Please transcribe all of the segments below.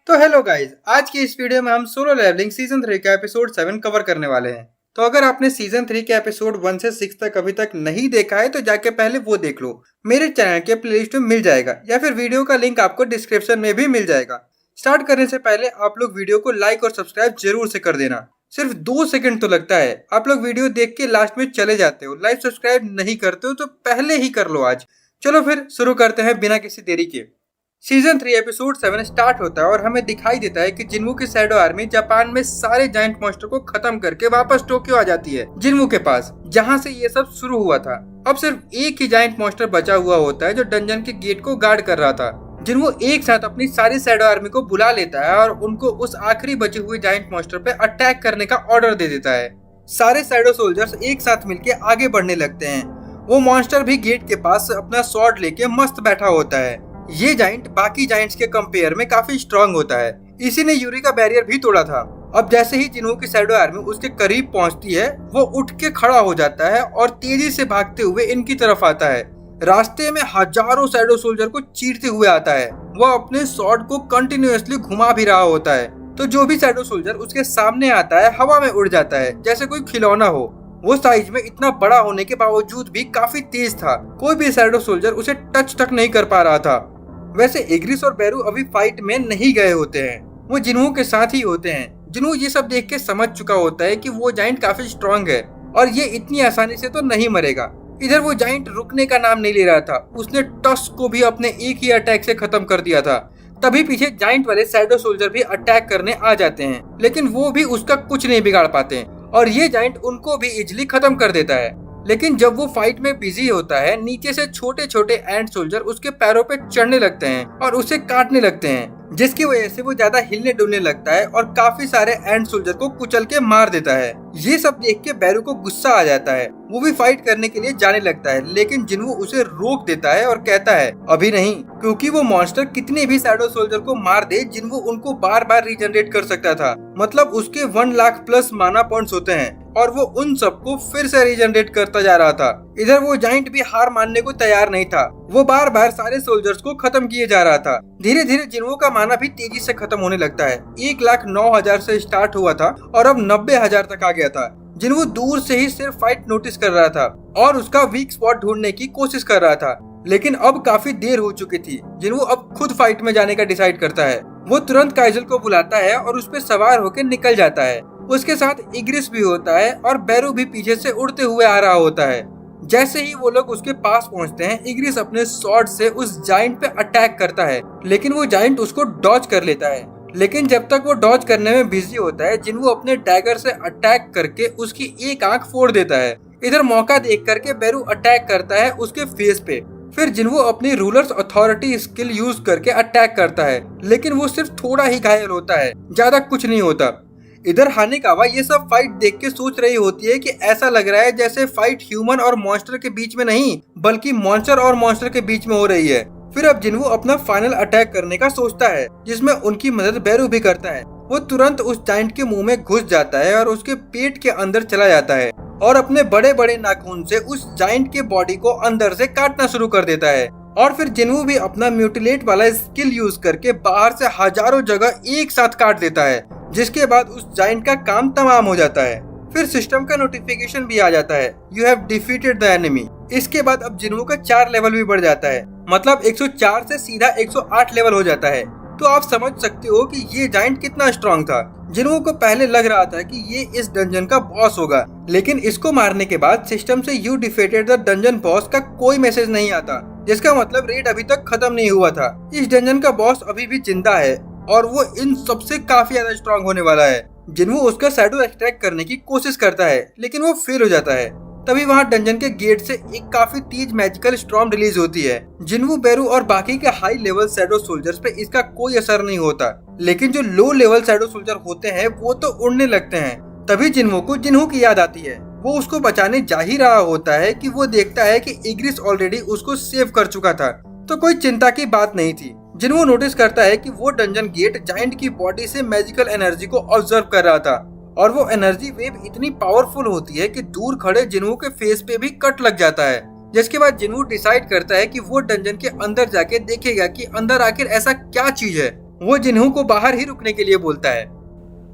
तो hello guys, आज की इस वीडियो में हम सोलो लेवलिंग सीजन 3 का एपिसोड 7 कवर करने वाले हैं। तो अगर आपने सीजन 3 के एपिसोड 1 से 6 तक अभी तक नहीं देखा है तो जाके पहले वो देख लो। मेरे चैनल के प्लेलिस्ट में मिल जाएगा या फिर वीडियो का लिंक आपको डिस्क्रिप्शन में भी मिल जाएगा। स्टार्ट करने से पहले आप लोग वीडियो को लाइक और सब्सक्राइब जरूर से कर देना। सिर्फ 2 सेकंड तो लगता है, आप लोग वीडियो देख के लास्ट में चले जाते हो, लाइक सब्सक्राइब नहीं करते हो तो पहले ही कर लो आज। चलो फिर शुरू करते हैं बिना किसी देरी के। सीजन 3 एपिसोड 7 स्टार्ट होता है और हमें दिखाई देता है कि जिन्वू की शैडो आर्मी जापान में सारे जायंट मॉन्स्टर को खत्म करके वापस टोक्यो आ जाती है, जिन्वू के पास, जहां से ये सब शुरू हुआ था। अब सिर्फ एक ही जायंट मॉन्स्टर बचा हुआ होता है जो डंजन के गेट को गार्ड कर रहा था। जिन्वू एक साथ अपनी सारी शैडो आर्मी को बुला लेता है और उनको उस आखिरी बचे हुए जायंट मॉन्स्टर पे अटैक करने का ऑर्डर दे देता है। सारे शैडो सोल्जर्स एक साथ मिलके आगे बढ़ने लगते हैं। वो मॉन्स्टर भी गेट के पास अपना स्वॉर्ड लेके मस्त बैठा होता है। ये जाइंट बाकी जाइंट्स के कंपेयर में काफी स्ट्रांग होता है, इसी ने यूरी का बैरियर भी तोड़ा था। अब जैसे ही जिन्वू की शैडो आर्मी उसके करीब पहुंचती है, वो उठ के खड़ा हो जाता है और तेजी से भागते हुए इनकी तरफ आता है। रास्ते में हजारों शैडो सोल्जर को चीरते हुए आता है। वो अपने स्वॉर्ड को कंटिन्यूअसली घुमा भी रहा होता है, तो जो भी शैडो सोल्जर उसके सामने आता है हवा में उड़ जाता है जैसे कोई खिलौना हो। वो साइज में इतना बड़ा होने के बावजूद भी काफी तेज था, कोई भी शैडो सोल्जर उसे टच तक नहीं कर पा रहा था। वैसे इग्रिस और बेरू अभी फाइट में नहीं गए होते हैं, वो जिन्वू के साथ ही होते हैं। जिन्वू ये सब देख के समझ चुका होता है कि वो जाइंट काफी स्ट्रांग है और ये इतनी आसानी से तो नहीं मरेगा। इधर वो जाइंट रुकने का नाम नहीं ले रहा था, उसने टस्क को भी अपने एक ही अटैक से खत्म कर दिया था। तभी पीछे जाइंट वाले शैडो सोल्जर भी अटैक करने आ जाते हैं, लेकिन वो भी उसका कुछ नहीं बिगाड़ पाते और ये जाइंट उनको भी इजिली खत्म कर देता है। लेकिन जब वो फाइट में बिजी होता है, नीचे से छोटे छोटे एंट सोल्जर उसके पैरों पे चढ़ने लगते हैं और उसे काटने लगते हैं, जिसकी वजह से वो ज्यादा हिलने डुलने लगता है और काफी सारे एंट सोल्जर को कुचल के मार देता है। ये सब देख के बेरू को गुस्सा आ जाता है, वो भी फाइट करने के लिए जाने लगता है, लेकिन जिन्वू उसे रोक देता है और कहता है अभी नहीं, क्योंकि वो मॉन्स्टर कितने भी शैडो सोल्जर को मार दे, जिन्वू उनको बार बार रीजनरेट कर सकता था। मतलब उसके 1 लाख प्लस माना पॉइंट्स होते हैं और वो उन सबको फिर से रीजनरेट करता जा रहा था। इधर वो जाइंट भी हार मानने को तैयार नहीं था, वो बार बार सारे सोल्जर्स को खत्म किए जा रहा था। धीरे धीरे जिन्वू का माना भी तेजी से खत्म होने लगता है। 1,09,000 से स्टार्ट हुआ था और अब 90,000 तक आ गया था। जिन्वू दूर से ही सिर्फ फाइट नोटिस कर रहा था और उसका वीक स्पॉट ढूंढने की कोशिश कर रहा था, लेकिन अब काफी देर हो चुकी थी। जिन्वू अब खुद फाइट में जाने का डिसाइड करता है। वो तुरंत काइजल को बुलाता है और उस पर सवार होकर निकल जाता है। उसके साथ इग्रिस भी होता है और बेरू भी पीछे से उड़ते हुए आ रहा होता है। जैसे ही वो लोग उसके पास पहुंचते हैं, इग्रिस अपने स्वॉर्ड से उस जाइंट पे अटैक करता है, लेकिन वो जाइंट उसको डॉज कर लेता है। लेकिन जब तक वो डॉज करने में बिजी होता है, जिन्वू अपने डैगर से अटैक करके उसकी एक आंख फोड़ देता है। इधर मौका देख करके बेरू अटैक करता है उसके फेस पे। फिर जिन्वू अपनी रूलर्स अथॉरिटी स्किल यूज करके अटैक करता है, लेकिन वो सिर्फ थोड़ा ही घायल होता है, ज्यादा कुछ नहीं होता। इधर हानेकावा ये सब फाइट देख के सोच रही होती है कि ऐसा लग रहा है जैसे फाइट ह्यूमन और मॉन्स्टर के बीच में नहीं, बल्कि मॉन्स्टर और मॉन्स्टर के बीच में हो रही है। फिर अब जिन्वू अपना फाइनल अटैक करने का सोचता है, जिसमें उनकी मदद बेरू भी करता है। वो तुरंत उस जाइंट के मुंह में घुस जाता है और उसके पेट के अंदर चला जाता है और अपने बड़े बड़े नाखून से उस जाइंट के बॉडी को अंदर से काटना शुरू कर देता है। और फिर जिन्वू भी अपना म्यूटिलेट वाला स्किल यूज करके बाहर से हजारों जगह एक साथ काट देता है, जिसके बाद उस जाइंट का काम तमाम हो जाता है। फिर सिस्टम का नोटिफिकेशन भी आ जाता है, you have defeated the enemy. इसके बाद अब जिन्वू का 4 लेवल भी बढ़ जाता है, मतलब 104 से सीधा 108 लेवल हो जाता है। तो आप समझ सकते हो कि ये जाइंट कितना स्ट्रांग था। जिन्वू को पहले लग रहा था कि ये इस डंजन का बॉस होगा, लेकिन इसको मारने के बाद सिस्टम से you defeated the dungeon boss का कोई मैसेज नहीं आता, जिसका मतलब रेड अभी तक खत्म नहीं हुआ था। इस डंजन का बॉस अभी भी जिंदा है और वो इन सबसे काफी ज्यादा स्ट्रांग होने वाला है। जिन्वू उसका शैडो एक्सट्रैक्ट करने की कोशिश करता है, लेकिन वो फेल हो जाता है। तभी वहाँ डंजन के गेट से एक काफी तेज मैजिकल स्टॉर्म रिलीज होती है। जिन्वू, बेरू और बाकी के हाई लेवल शैडो सोल्जर्स पे इसका कोई असर नहीं होता, लेकिन जो लो लेवल शैडो सोल्जर होते हैं वो तो उड़ने लगते हैं। तभी जिन्वू को जिन्हू की याद आती है। वो उसको बचाने जा ही रहा होता है कि वो देखता है कि इग्रिस ऑलरेडी उसको सेव कर चुका था, तो कोई चिंता की बात नहीं थी। जिन्वू नोटिस करता है कि वो डंजन गेट जाइंट की बॉडी से मैजिकल एनर्जी को ऑब्जर्व कर रहा था और वो एनर्जी वेव इतनी पावरफुल होती है कि दूर खड़े जिन्वू के फेस पे भी कट लग जाता है। जिसके बाद जिन्वू डिसाइड करता है कि वो डंजन के अंदर जाके देखेगा कि अंदर आखिर ऐसा क्या चीज है वो जिन्हू को बाहर ही रुकने के लिए बोलता है।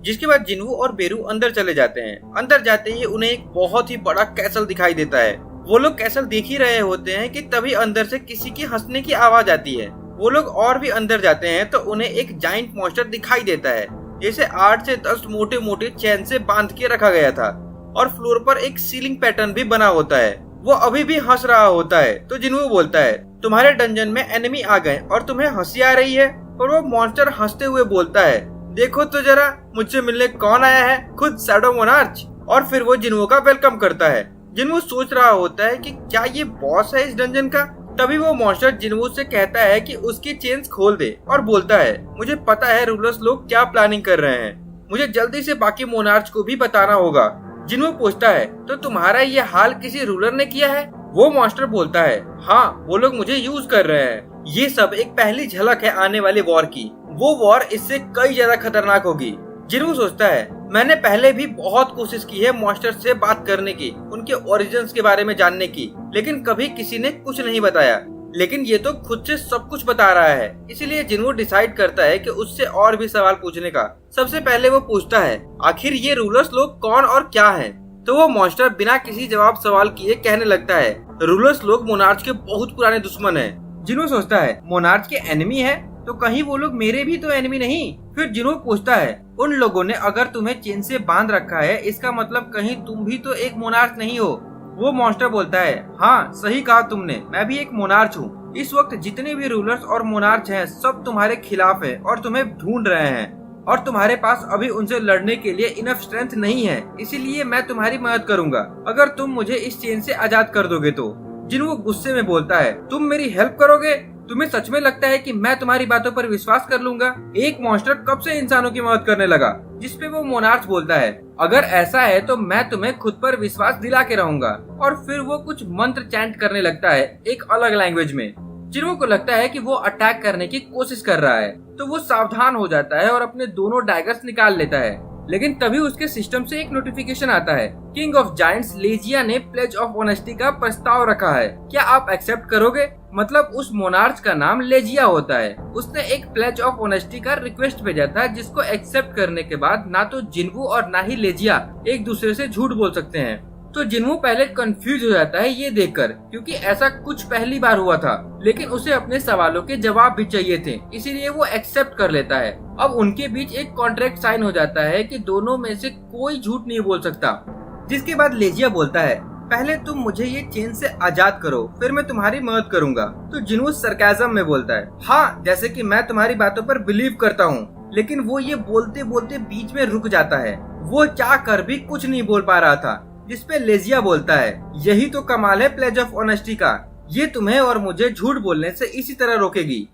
जिसके बाद जिन्हू और बेरू अंदर चले जाते हैं। अंदर जाते ही उन्हें एक बहुत ही बड़ा कैसल दिखाई देता है। वो लोग कैसल देख ही रहे होते हैं कि तभी अंदर से किसी की हंसने की आवाज आती है। वो लोग और भी अंदर जाते हैं तो उन्हें एक जाइंट मॉन्स्टर दिखाई देता है, जैसे 8 से 10 मोटे मोटे चैन से बांध के रखा गया था और फ्लोर पर एक सीलिंग पैटर्न भी बना होता है। वो अभी भी हंस रहा होता है तो जिन्हू बोलता है, तुम्हारे डंजन में एनिमी आ गए और तुम्हें हंसी आ रही है। और वो मॉन्स्टर हंसते हुए बोलता है, देखो तो जरा मुझसे मिलने कौन आया है, खुद शैडो मोनार्च। और फिर वो जिन्हू का वेलकम करता है। जिन्हू सोच रहा होता है कि क्या ये बॉस है इस डंजन का। तभी वो मॉन्स्टर जिन्हू से कहता है कि उसकी चेन्स खोल दे और बोलता है, मुझे पता है रूलर्स लोग क्या प्लानिंग कर रहे हैं, मुझे जल्दी से बाकी मोनार्च को भी बताना होगा। जिन्हू पूछता है, तो तुम्हारा ये हाल किसी रूलर ने किया है? वो मॉन्स्टर बोलता है, हाँ, वो लोग मुझे यूज कर रहे हैं। ये सब एक पहली झलक है आने वाले वॉर की। वो वॉर इससे कई ज्यादा खतरनाक होगी। जिन्हू सोचता है, मैंने पहले भी बहुत कोशिश की है मॉन्स्टर से बात करने की, उनके ओरिजिन्स के बारे में जानने की, लेकिन कभी किसी ने कुछ नहीं बताया। लेकिन ये तो खुद से सब कुछ बता रहा है। इसीलिए जिन्हू डिसाइड करता है कि उससे और भी सवाल पूछने का। सबसे पहले वो पूछता है, आखिर ये रूलर्स लोग कौन और क्या हैं? तो वो मॉन्स्टर बिना किसी जवाब सवाल किए कहने लगता है, रूलर्स लोग मोनार्च के बहुत पुराने दुश्मन हैं। जिन्हू सोचता है, मोनार्च के एनिमी है तो कहीं वो लोग मेरे भी तो एनिमी नहीं? फिर जिन्हू पूछता है, उन लोगों ने अगर तुम्हें चेन से बांध रखा है, इसका मतलब कहीं तुम भी तो एक मोनार्च नहीं हो? वो मॉन्स्टर बोलता है, हाँ, सही कहा तुमने, मैं भी एक मोनार्च हूँ। इस वक्त जितने भी रूलर्स और मोनार्च हैं, सब तुम्हारे खिलाफ है और तुम्हें ढूंढ रहे हैं और तुम्हारे पास अभी उनसे लड़ने के लिए इनफ स्ट्रेंथ नहीं है। इसीलिए मैं तुम्हारी मदद करूंगा अगर तुम मुझे इस चेन से आजाद कर दोगे तो। जिन्हू गुस्से में बोलता है, तुम मेरी हेल्प करोगे? तुम्हें सच में लगता है कि मैं तुम्हारी बातों पर विश्वास कर लूंगा? एक मॉन्स्टर कब से इंसानों की मदद करने लगा? जिसपे वो मोनार्च बोलता है, अगर ऐसा है तो मैं तुम्हें खुद पर विश्वास दिला के रहूंगा। और फिर वो कुछ मंत्र चैंट करने लगता है एक अलग लैंग्वेज में। जिन्हू को लगता है कि वो अटैक करने की कोशिश कर रहा है तो वो सावधान हो जाता है और अपने दोनों डैगर्स निकाल लेता है। लेकिन तभी उसके सिस्टम से एक नोटिफिकेशन आता है, किंग ऑफ जायंट्स लेजिया ने प्लेज ऑफ ऑनेस्टी का प्रस्ताव रखा है, क्या आप एक्सेप्ट करोगे? मतलब उस मोनार्च का नाम लेजिया होता है। उसने एक प्लेज ऑफ ऑनेस्टी का रिक्वेस्ट भेजा था, जिसको एक्सेप्ट करने के बाद ना तो जिन्हू और ना ही लेजिया एक दूसरे से झूठ बोल सकते हैं। तो जिन्हू पहले कंफ्यूज हो जाता है ये देखकर, क्योंकि ऐसा कुछ पहली बार हुआ था, लेकिन उसे अपने सवालों के जवाब भी चाहिए थे, इसीलिए वो एक्सेप्ट कर लेता है। अब उनके बीच एक कॉन्ट्रैक्ट साइन हो जाता है कि दोनों में से कोई झूठ नहीं बोल सकता। जिसके बाद लेजिया बोलता है, पहले तुम मुझे ये चेन से आजाद करो, फिर मैं तुम्हारी मदद करूंगा। तो जिन्हू सरकाज़म में बोलता है, हाँ, जैसे कि मैं तुम्हारी बातों पर बिलीव करता हूँ। लेकिन वो ये बोलते बोलते बीच में रुक जाता है। वो चाह कर भी कुछ नहीं बोल पा रहा था। जिसपे लेजिया बोलता है, यही तो कमाल है प्लेज ऑफ ऑनेस्टी का, ये तुम्हें और मुझे झूठ बोलने से इसी तरह रोकेगी।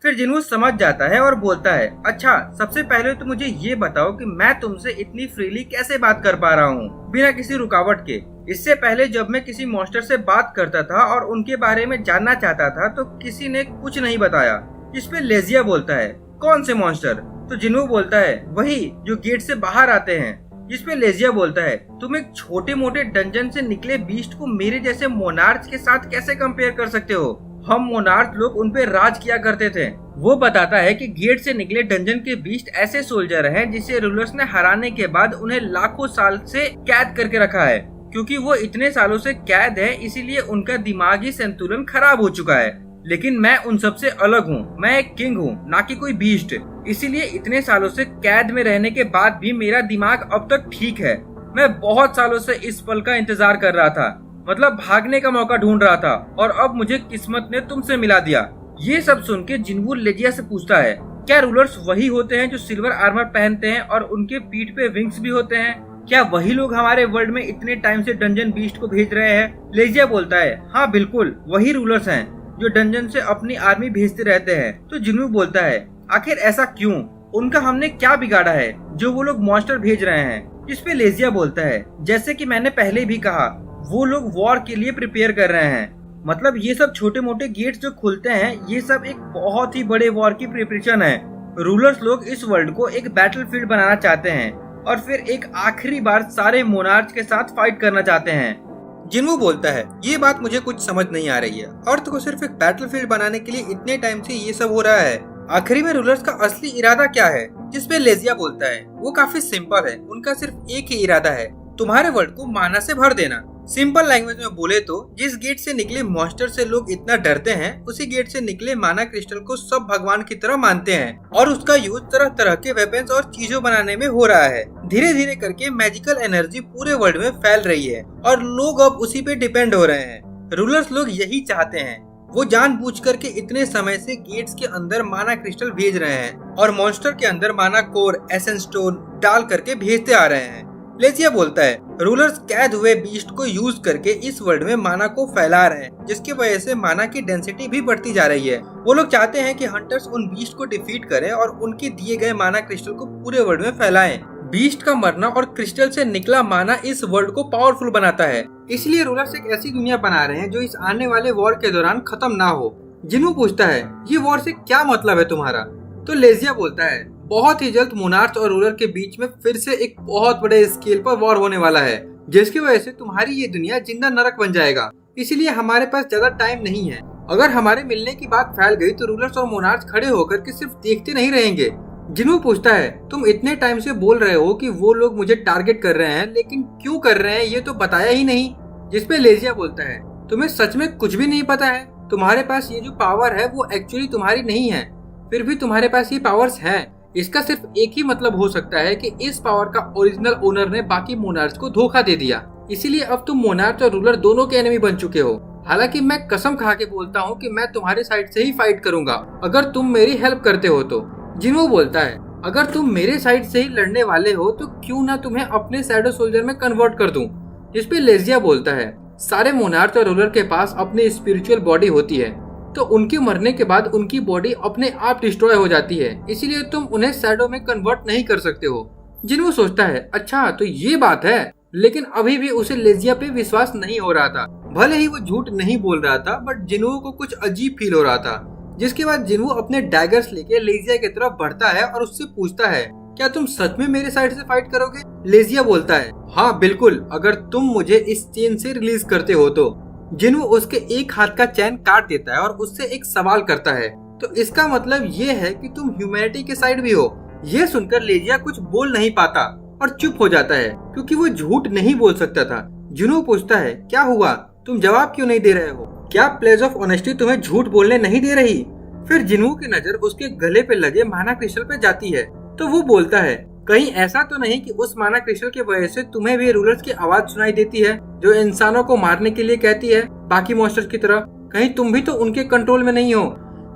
फिर जिन्हू समझ जाता है और बोलता है, अच्छा, सबसे पहले तो मुझे ये बताओ कि मैं तुमसे इतनी फ्रीली कैसे बात कर पा रहा हूँ बिना किसी रुकावट के। इससे पहले जब मैं किसी मॉन्स्टर से बात करता था और उनके बारे में जानना चाहता था तो किसी ने कुछ नहीं बताया। जिसपे लेजिया बोलता है, कौन से मॉन्स्टर? तो जिन्हू बोलता है, वही जो गेट से बाहर आते हैं। जिसपे लेजिया बोलता है, तुम एक छोटे मोटे डंजन से निकले बीस्ट को मेरे जैसे मोनार्च के साथ कैसे कंपेयर कर सकते हो? हम मोनार्च लोग उन पे राज किया करते थे। वो बताता है कि गेट से निकले डंजन के बीस्ट ऐसे सोल्जर हैं जिसे रूलर्स ने हराने के बाद उन्हें लाखों साल से कैद करके रखा है। क्योंकि वो इतने सालों से कैद है, इसीलिए उनका दिमागी संतुलन खराब हो चुका है। लेकिन मैं उन सबसे अलग हूँ, मैं एक किंग हूँ, ना कि कोई बीस्ट। इसीलिए इतने सालों से कैद में रहने के बाद भी मेरा दिमाग अब तक ठीक है। मैं बहुत सालों से इस पल का इंतजार कर रहा था, मतलब भागने का मौका ढूंढ रहा था, और अब मुझे किस्मत ने तुमसे मिला दिया। ये सब सुन के जिन्हू लेजिया से पूछता है, क्या रूलर्स वही होते हैं जो सिल्वर आर्मर पहनते हैं और उनके पीठ पे विंग्स भी होते हैं? क्या वही लोग हमारे वर्ल्ड में इतने टाइम से डंजन बीस्ट को भेज रहे हैं? लेजिया बोलता है, हाँ बिल्कुल, वही रूलर्स हैं जो डंजन से अपनी आर्मी भेजते रहते हैं। तो जिन्हू बोलता है, आखिर ऐसा क्यों? उनका हमने क्या बिगाड़ा है जो वो लोग मॉन्स्टर भेज रहे हैं? जिसपे लेजिया बोलता है, जैसे कि मैंने पहले भी कहा, वो लोग वॉर के लिए प्रिपेयर कर रहे हैं। मतलब ये सब छोटे मोटे गेट्स जो खुलते हैं, ये सब एक बहुत ही बड़े वॉर की प्रिपरेशन है। रूलर्स लोग इस वर्ल्ड को एक बैटलफील्ड बनाना चाहते हैं और फिर एक आखिरी बार सारे मोनार्च के साथ फाइट करना चाहते हैं। जिन्हू बोलता है, ये बात मुझे कुछ समझ नहीं आ रही है। अर्थ को सिर्फ एक बैटलफील्ड बनाने के लिए इतने टाइम से ये सब हो रहा है। आखिरी में रूलर्स का असली इरादा क्या है, जिसपे लेजिया बोलता है वो काफी सिंपल है। उनका सिर्फ एक ही इरादा है, तुम्हारे वर्ल्ड को माना से भर देना। सिंपल लैंग्वेज में बोले तो जिस गेट से निकले मॉन्स्टर से लोग इतना डरते हैं, उसी गेट से निकले माना क्रिस्टल को सब भगवान की तरह मानते हैं और उसका यूज तरह तरह के वेपन्स और चीजों बनाने में हो रहा है। धीरे धीरे करके मैजिकल एनर्जी पूरे वर्ल्ड में फैल रही है और लोग अब उसी पे डिपेंड हो रहे हैं। रूलर्स लोग यही चाहते हैं। वो जानबूझ करके इतने समय से गेट्स के अंदर माना क्रिस्टल भेज रहे हैं और मॉन्स्टर के अंदर माना कोर एसेंस स्टोन डाल करके भेजते आ रहे हैं। लेजिया बोलता है रूलर्स कैद हुए बीस्ट को यूज करके इस वर्ल्ड में माना को फैला रहे हैं, जिसकी वजह से माना की डेंसिटी भी बढ़ती जा रही है। वो लोग चाहते हैं कि हंटर्स उन बीस्ट को डिफीट करें और उनके दिए गए माना क्रिस्टल को पूरे वर्ल्ड में फैलाएं। बीस्ट का मरना और क्रिस्टल से निकला माना इस वर्ल्ड को पावरफुल बनाता है, इसलिए रूलर्स एक ऐसी दुनिया बना रहे हैं जो इस आने वाले वॉर के दौरान खत्म ना हो। जिन्हू पूछता है ये वॉर से क्या मतलब है तुम्हारा, तो लेजिया बोलता है बहुत ही जल्द मोनार्च और रूलर के बीच में फिर से एक बहुत बड़े स्केल पर वॉर होने वाला है, जिसकी वजह से तुम्हारी ये दुनिया जिंदा नरक बन जाएगा। इसीलिए हमारे पास ज्यादा टाइम नहीं है। अगर हमारे मिलने की बात फैल गई तो रूलर्स और मोनार्च खड़े होकर के सिर्फ देखते नहीं रहेंगे। जिन्हू पूछता है तुम इतने टाइम से बोल रहे हो कि वो लोग मुझे टारगेट कर रहे हैं, लेकिन क्यों कर रहे हैं ये तो बताया ही नहीं। जिसपे लेजिया बोलता है तुम्हें सच में कुछ भी नहीं पता है। तुम्हारे पास ये जो पावर है वो एक्चुअली तुम्हारी नहीं है, फिर भी तुम्हारे पास ये पावर्स है। इसका सिर्फ एक ही मतलब हो सकता है कि इस पावर का ओरिजिनल ओनर ने बाकी मोनार्च को धोखा दे दिया, इसीलिए अब तुम मोनार्च और रूलर दोनों के एनिमी बन चुके हो। हालांकि मैं कसम खा के बोलता हूँ कि मैं तुम्हारे साइड से ही फाइट करूंगा अगर तुम मेरी हेल्प करते हो तो। जिन्हू बोलता है अगर तुम मेरे साइड से ही लड़ने वाले हो तो क्यों ना तुम्हें अपने शैडो सोल्जर में कन्वर्ट कर दूं। जिसपे लेजिया बोलता है सारे मोनार्च और रूलर के पास अपनी स्पिरिचुअल बॉडी होती है, तो उनके मरने के बाद उनकी बॉडी अपने आप डिस्ट्रॉय हो जाती है, इसीलिए तुम उन्हें शैडो में कन्वर्ट नहीं कर सकते हो। जिन्हू सोचता है अच्छा तो ये बात है, लेकिन अभी भी उसे लेजिया पे विश्वास नहीं हो रहा था। भले ही वो झूठ नहीं बोल रहा था, बट जिन्हू को कुछ अजीब फील हो रहा था। जिसके बाद जिन्हू अपने डैगर्स लेके लेजिया की तरफ बढ़ता है और उससे पूछता है क्या तुम सच में मेरे साइड से फाइट करोगे। लेजिया बोलता है हाँ बिल्कुल, अगर तुम मुझे इस चेन से रिलीज करते हो तो। जिन्हू उसके एक हाथ का चैन काट देता है और उससे एक सवाल करता है तो इसका मतलब ये है कि तुम ह्यूमैनिटी के साइड भी हो। ये सुनकर लेजिया कुछ बोल नहीं पाता और चुप हो जाता है क्योंकि वो झूठ नहीं बोल सकता था। जिन्हू पूछता है क्या हुआ, तुम जवाब क्यों नहीं दे रहे हो, क्या प्लेज ऑफ ऑनेस्टी तुम्हें झूठ बोलने नहीं दे रही। फिर जिन्हू की नजर उसके गले पे लगे माना क्रिस्टल पे जाती है तो वो बोलता है कहीं ऐसा तो नहीं कि उस माना क्रिस्टल की वजह से तुम्हें भी रूलर्स की आवाज सुनाई देती है जो इंसानों को मारने के लिए कहती है बाकी मॉन्स्टर्स की तरह, कहीं तुम भी तो उनके कंट्रोल में नहीं हो।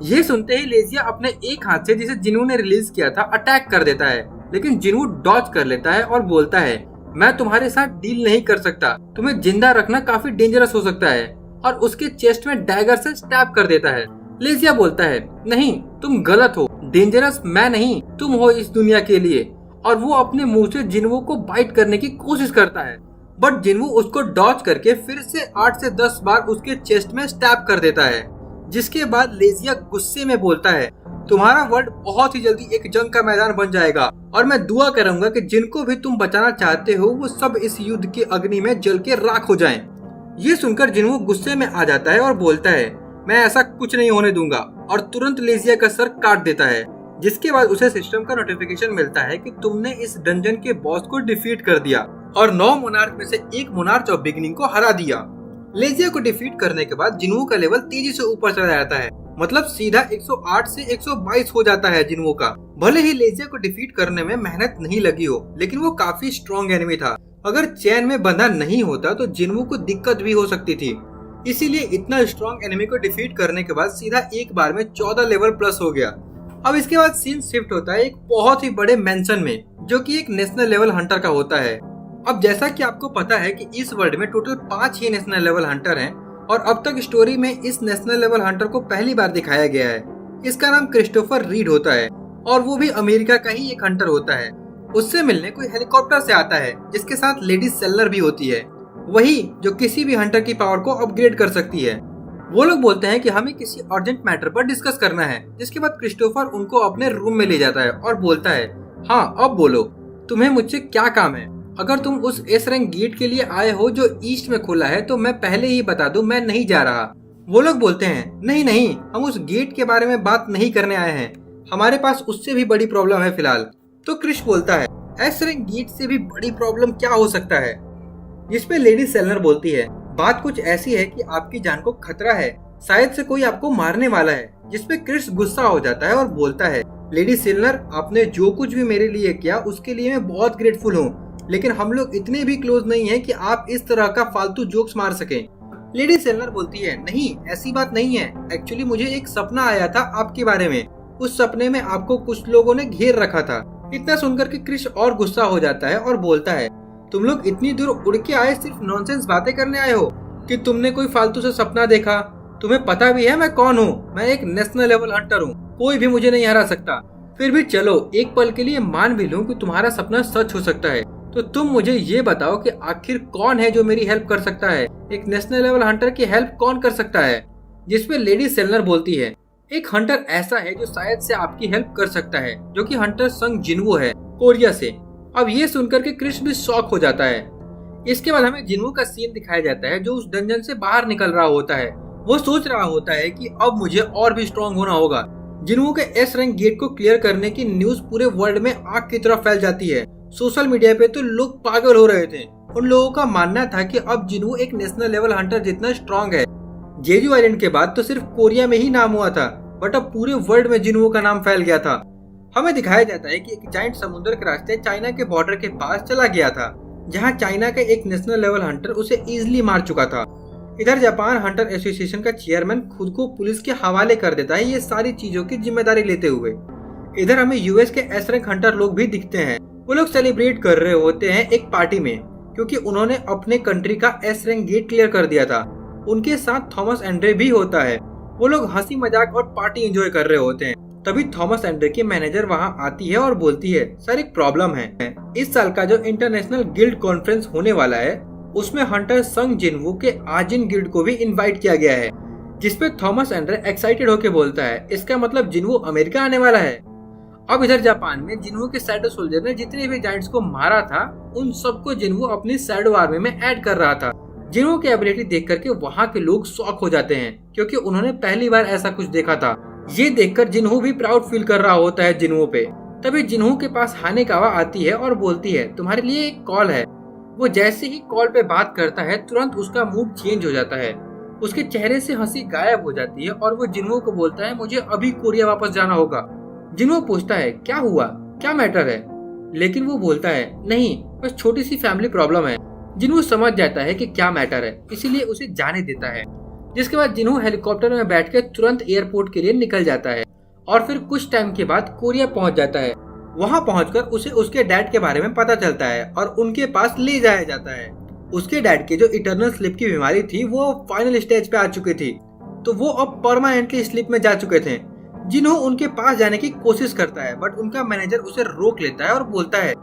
ये सुनते ही लेजिया अपने एक हाथ से जिसे जिन्हू ने रिलीज किया था अटैक कर देता है, लेकिन जिन्हू डॉज कर लेता है और बोलता है मैं तुम्हारे साथ डील नहीं कर सकता, तुम्हें जिंदा रखना काफी डेंजरस हो सकता है, और उसके चेस्ट में डैगर से स्टैब कर देता है। लेजिया बोलता है नहीं तुम गलत हो, डेंजरस मैं नहीं तुम हो इस दुनिया के लिए, और वो अपने मुंह से जिन्हू को बाइट करने की कोशिश करता है, बट जिन्हू उसको डॉज करके फिर से 8 से 10 बार उसके चेस्ट में स्टैब कर देता है। जिसके बाद लेजिया गुस्से में बोलता है तुम्हारा वर्ल्ड बहुत ही जल्दी एक जंग का मैदान बन जाएगा और मैं दुआ करूंगा कि जिनको भी तुम बचाना चाहते हो वो सब इस युद्ध की अग्नि में जल के राख हो जाएं। ये सुनकर जिन्हू गुस्से में आ जाता है और बोलता है मैं ऐसा कुछ नहीं होने दूंगा, और तुरंत लेजिया का सर काट देता है। जिसके बाद उसे सिस्टम का नोटिफिकेशन मिलता है कि तुमने इस डंजन के बॉस को डिफीट कर दिया और 9 मोनार्च में से एक मोनार्च ऑफ बिगिनिंग को हरा दिया। लेजिया को डिफीट करने के बाद जिन्हू का लेवल तेजी से ऊपर चला जाता है, मतलब सीधा 108 से 122 हो जाता है जिन्हू का। भले ही लेजिया को डिफीट करने में मेहनत नहीं लगी हो, लेकिन वो काफी स्ट्रॉन्ग एनिमी था। अगर चैन में बंधा नहीं होता तो जिन्हू को दिक्कत भी हो सकती थी, इसीलिए इतना स्ट्रॉन्ग एनिमी को डिफीट करने के बाद सीधा एक बार में 14 लेवल प्लस हो गया। अब इसके बाद सीन शिफ्ट होता है एक बहुत ही बड़े मेंशन में, जो कि एक नेशनल लेवल हंटर का होता है। अब जैसा कि आपको पता है कि इस वर्ल्ड में टोटल 5 ही नेशनल लेवल हंटर हैं, और अब तक स्टोरी में इस नेशनल लेवल हंटर को पहली बार दिखाया गया है। इसका नाम क्रिस्टोफर रीड होता है और वो भी अमेरिका का ही एक हंटर होता है। उससे मिलने कोई हेलीकॉप्टर से आता है जिसके साथ लेडी सेलर भी होती है, वही जो किसी भी हंटर की पावर को अपग्रेड कर सकती है। वो लोग बोलते हैं कि हमें किसी अर्जेंट मैटर पर डिस्कस करना है। जिसके बाद क्रिस्टोफर उनको अपने रूम में ले जाता है और बोलता है हाँ अब बोलो तुम्हें मुझसे क्या काम है। अगर तुम उस एस रैंक गेट के लिए आए हो जो ईस्ट में खुला है तो मैं पहले ही बता दूं मैं नहीं जा रहा। वो लोग बोलते हैं नहीं नहीं हम उस गेट के बारे में बात नहीं करने आए हैं, हमारे पास उससे भी बड़ी प्रॉब्लम है फिलहाल। तो क्रिश बोलता है एस रैंक गेट से भी बड़ी प्रॉब्लम क्या हो सकता है, जिसपे लेडी सेलनर बोलती है बात कुछ ऐसी है कि आपकी जान को खतरा है, शायद से कोई आपको मारने वाला है। जिसपे क्रिश गुस्सा हो जाता है और बोलता है लेडी सेलनर, आपने जो कुछ भी मेरे लिए किया उसके लिए मैं बहुत ग्रेटफुल हूँ, लेकिन हम लोग इतने भी क्लोज नहीं है कि आप इस तरह का फालतू जोक्स मार सकें। लेडी सेलनर बोलती है नहीं, ऐसी बात नहीं है, एक्चुअली मुझे एक सपना आया था आपके बारे में, उस सपने में आपको कुछ लोगों ने घेर रखा था। इतना सुनकर के क्रिश और गुस्सा हो जाता है और बोलता है तुम लोग इतनी दूर उड़ के आए सिर्फ नॉनसेंस बातें करने आए हो कि तुमने कोई फालतू से सपना देखा? तुम्हें पता भी है मैं कौन हूँ, मैं एक नेशनल लेवल हंटर हूँ, कोई भी मुझे नहीं हरा सकता। फिर भी चलो एक पल के लिए मान भी लूं कि तुम्हारा सपना सच हो सकता है, तो तुम मुझे ये बताओ कि आखिर कौन है जो मेरी हेल्प कर सकता है, एक नेशनल लेवल हंटर की हेल्प कौन कर सकता है? जिसपे लेडी सेलनर बोलती है एक हंटर ऐसा है जो शायद से आपकी हेल्प कर सकता है, जो कि हंटर संग जिनवो है, कोरिया से। अब ये सुनकर के क्रिश भी शॉक हो जाता है। इसके बाद हमें जिनवो का सीन दिखाया जाता है जो उस डंजन से बाहर निकल रहा होता है। वो सोच रहा होता है कि अब मुझे और भी स्ट्रॉन्ग होना होगा। जिनवो के एस रैंक गेट को क्लियर करने की न्यूज पूरे वर्ल्ड में आग की तरह फैल जाती है। सोशल मीडिया पे तो लोग पागल हो रहे थे। उन लोगों का मानना था कि अब जिनवो एक नेशनल लेवल हंटर जितना स्ट्रॉन्ग है। जेजू आइलैंड के बाद तो सिर्फ कोरिया में ही नाम हुआ था, बट अब पूरे वर्ल्ड में जिनवो का नाम फैल गया था। हमें दिखाया जाता है कि एक जायंट समुद्र के रास्ते चाइना के बॉर्डर के पास चला गया था, जहां चाइना का एक नेशनल लेवल हंटर उसे इजीली मार चुका था। इधर जापान हंटर एसोसिएशन का चेयरमैन खुद को पुलिस के हवाले कर देता है ये सारी चीजों की जिम्मेदारी लेते हुए। इधर हमें यूएस के एस रैंक हंटर लोग भी दिखते हैं। वो लोग सेलिब्रेट कर रहे होते हैं एक पार्टी में, क्योंकि उन्होंने अपने कंट्री का एस रैंक गेट क्लियर कर दिया था। उनके साथ थॉमस एंड्रे भी होता है। वो लोग हंसी मजाक और पार्टी एंजॉय कर रहे होते हैं। तभी थॉमस एंड्रे की मैनेजर वहां आती है और बोलती है सर एक प्रॉब्लम है, इस साल का जो इंटरनेशनल गिल्ड कॉन्फ्रेंस होने वाला है उसमें हंटर संग जिनवो के आजिन गिल्ड को भी इनवाइट किया गया है। जिसपे थॉमस एंड्रे एक्साइटेड होकर बोलता है इसका मतलब जिनवो अमेरिका आने वाला है। अब इधर जापान में जिनवो के शैडो सोल्जर ने जितने भी जायंट्स को मारा था उन सबको जिनवो अपनी शैडो आर्मी में ऐड कर रहा था। जिनवो की एबिलिटी देख करके वहाँ के लोग शॉक हो जाते हैं, क्योंकि उन्होंने पहली बार ऐसा कुछ देखा था। ये देखकर जिनवो भी प्राउड फील कर रहा होता है जिनवो पे। तभी जिनवो के पास हानेकावा आती है और बोलती है तुम्हारे लिए एक कॉल है। वो जैसे ही कॉल पे बात करता है तुरंत उसका मूड चेंज हो जाता है, उसके चेहरे से हंसी गायब हो जाती है और वो जिनवो को बोलता है मुझे अभी कोरिया वापस जाना होगा। जिनवो पूछता है क्या हुआ, क्या मैटर है, लेकिन वो बोलता है नहीं बस छोटी सी फैमिली प्रॉब्लम है। जिनवो समझ जाता है कि क्या मैटर है, इसीलिए उसे जाने देता है। जिसके बाद जिनवो हेलीकॉप्टर में बैठकर तुरंत एयरपोर्ट के लिए निकल जाता है और फिर कुछ टाइम के बाद कोरिया पहुंच जाता है। वहां पहुंचकर उसे उसके डैड के बारे में पता चलता है और उनके पास ले जाया जाता है। उसके डैड के जो इटर्नल स्लीप की बीमारी थी वो फाइनल स्टेज पे आ चुकी थी, तो वो अब परमानेंटली स्लीप में जा चुके थे। जिनवो उनके पास जाने की कोशिश करता है, बट उनका मैनेजर उसे रोक लेता है और बोलता है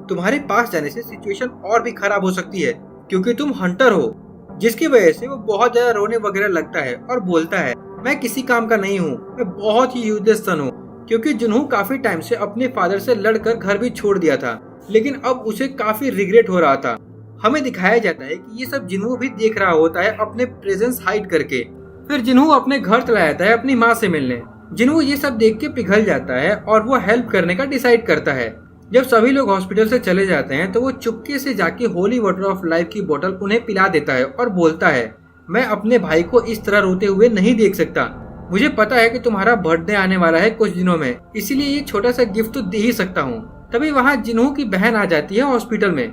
तुम्हारे पास जाने से सिचुएशन और भी खराब हो सकती है, क्योंकि तुम हंटर हो। जिसकी वजह से वो बहुत ज्यादा रोने वगैरह लगता है और बोलता है मैं किसी काम का नहीं हूँ, मैं बहुत ही यूजलेस सन हूँ, क्योंकि जिनवो काफी टाइम से अपने फादर से लड़कर घर भी छोड़ दिया था, लेकिन अब उसे काफी रिग्रेट हो रहा था। हमें दिखाया जाता है कि ये सब जिनवो भी देख रहा होता है अपने प्रेजेंस हाइड करके। फिर जिनवो अपने घर चला जाता है अपनी माँ से मिलने। जिनवो ये सब देख के पिघल जाता है और वो हेल्प करने का डिसाइड करता है। जब सभी लोग हॉस्पिटल से चले जाते हैं तो वो चुपके से जाके होली वाटर ऑफ लाइफ की बोतल उन्हें पिला देता है और बोलता है मैं अपने भाई को इस तरह रोते हुए नहीं देख सकता। मुझे पता है कि तुम्हारा बर्थडे आने वाला है कुछ दिनों में, इसीलिए ये छोटा सा गिफ्ट तो दे ही सकता हूँ। तभी वहाँ जिनवो की बहन आ जाती है हॉस्पिटल में।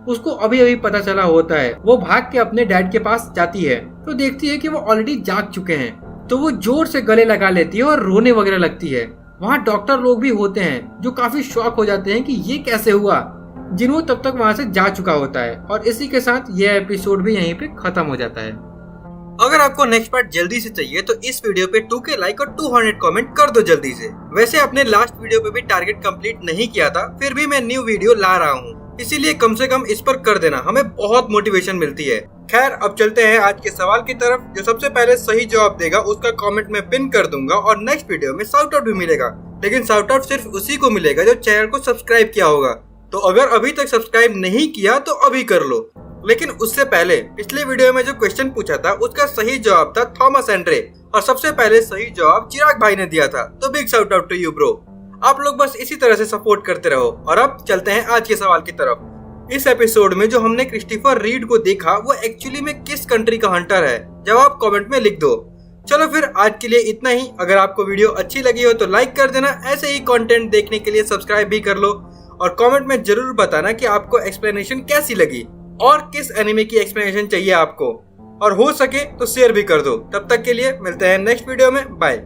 उसको अभी अभी पता चला होता है। वो भाग के अपने डैड के पास जाती है तो देखती है कि वो ऑलरेडी जाग चुके हैं, तो वो जोर से गले लगा लेती है और रोने वगैरह लगती है। वहाँ डॉक्टर लोग भी होते हैं जो काफी शॉक हो जाते हैं कि ये कैसे हुआ। जिनवो तब तक वहाँ से जा चुका होता है और इसी के साथ यह एपिसोड भी यहीं पे खत्म हो जाता है। अगर आपको नेक्स्ट पार्ट जल्दी से चाहिए तो इस वीडियो पे 2K लाइक और 200 कमेंट कर दो जल्दी से। वैसे अपने लास्ट वीडियो पे भी टारगेट कंप्लीट नहीं किया था, फिर भी मैं न्यू वीडियो ला रहा हूँ, इसीलिए कम से कम इस पर कर देना, हमें बहुत मोटिवेशन मिलती है। खैर अब चलते हैं आज के सवाल की तरफ। जो सबसे पहले सही जवाब देगा उसका कमेंट में पिन कर दूंगा और नेक्स्ट वीडियो में शाउट आउट भी मिलेगा, लेकिन शाउट आउट सिर्फ उसी को मिलेगा जो चैनल को सब्सक्राइब किया होगा। तो अगर अभी तक सब्सक्राइब नहीं किया तो अभी कर लो। लेकिन उससे पहले पिछले वीडियो में जो क्वेश्चन पूछा था उसका सही जवाब था थॉमस एंड्रे, और सबसे पहले सही जवाब चिराग भाई ने दिया था। तो big shout out to you bro. आप लोग बस इसी तरह से सपोर्ट करते रहो। और अब चलते हैं आज के सवाल की तरफ। इस एपिसोड में जो हमने क्रिस्टोफर रीड को देखा वो एक्चुअली में किस कंट्री का हंटर है? जवाब कमेंट में लिख दो। चलो फिर आज के लिए इतना ही। अगर आपको वीडियो अच्छी लगी हो तो लाइक कर देना, ऐसे ही कंटेंट देखने के लिए सब्सक्राइब भी कर लो, और कमेंट में जरूर बताना कि आपको एक्सप्लेनेशन कैसी लगी और किस एनिमे की एक्सप्लेनेशन चाहिए आपको, और हो सके तो शेयर भी कर दो। तब तक के लिए मिलते हैं नेक्स्ट वीडियो में। बाय।